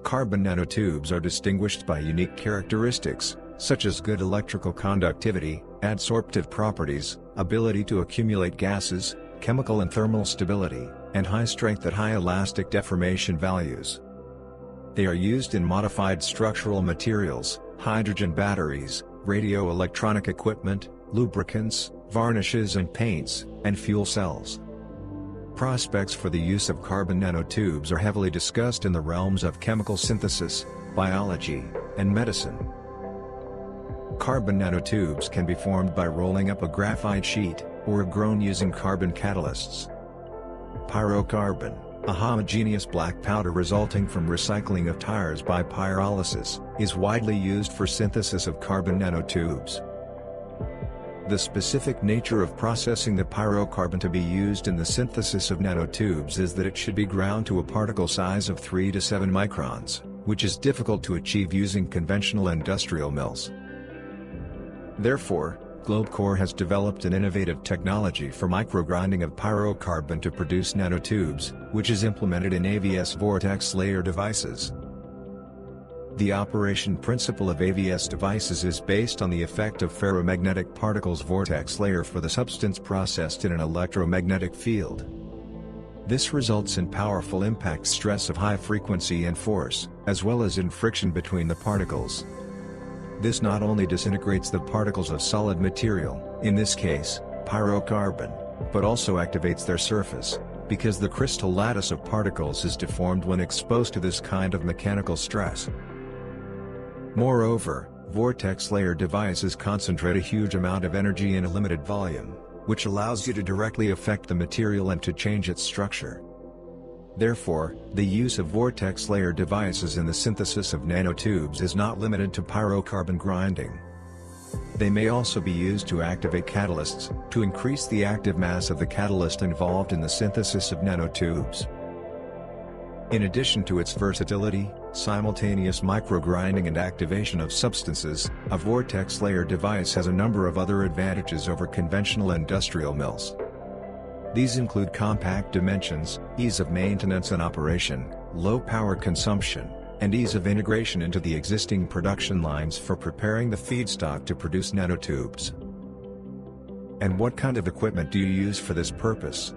Carbon nanotubes are distinguished by unique characteristics, such as good electrical conductivity, adsorptive properties, ability to accumulate gases, chemical and thermal stability, and high strength at high elastic deformation values. They are used in modified structural materials, hydrogen batteries, radio-electronic equipment, lubricants, varnishes and paints, and fuel cells. Prospects for the use of carbon nanotubes are heavily discussed in the realms of chemical synthesis, biology, and medicine. Carbon nanotubes can be formed by rolling up a graphite sheet, or grown using carbon catalysts. Pyrocarbon, a homogeneous black powder resulting from recycling of tires by pyrolysis, is widely used for synthesis of carbon nanotubes. The specific nature of processing the pyrocarbon to be used in the synthesis of nanotubes is that it should be ground to a particle size of 3 to 7 microns, which is difficult to achieve using conventional industrial mills. Therefore, Globecore has developed an innovative technology for microgrinding of pyrocarbon to produce nanotubes, which is implemented in AVS vortex layer devices. The operation principle of AVS devices is based on the effect of ferromagnetic particles vortex layer for the substance processed in an electromagnetic field. This results in powerful impact stress of high frequency and force, as well as in friction between the particles. This not only disintegrates the particles of solid material, in this case, pyrocarbon, but also activates their surface, because the crystal lattice of particles is deformed when exposed to this kind of mechanical stress. Moreover, vortex layer devices concentrate a huge amount of energy in a limited volume, which allows you to directly affect the material and to change its structure. Therefore, the use of vortex layer devices in the synthesis of nanotubes is not limited to pyrocarbon grinding. They may also be used to activate catalysts, to increase the active mass of the catalyst involved in the synthesis of nanotubes. In addition to its versatility, simultaneous microgrinding and activation of substances, a vortex layer device has a number of other advantages over conventional industrial mills. These include compact dimensions, ease of maintenance and operation, low power consumption, and ease of integration into the existing production lines for preparing the feedstock to produce nanotubes. And what kind of equipment do you use for this purpose?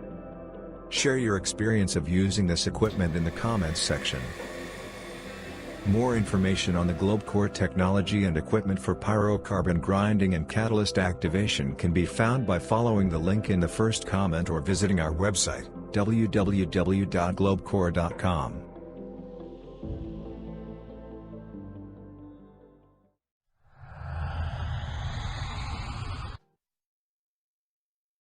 Share your experience of using this equipment in the comments section. More information on the Globecore technology and equipment for pyrocarbon grinding and catalyst activation can be found by following the link in the first comment or visiting our website, www.globecore.com.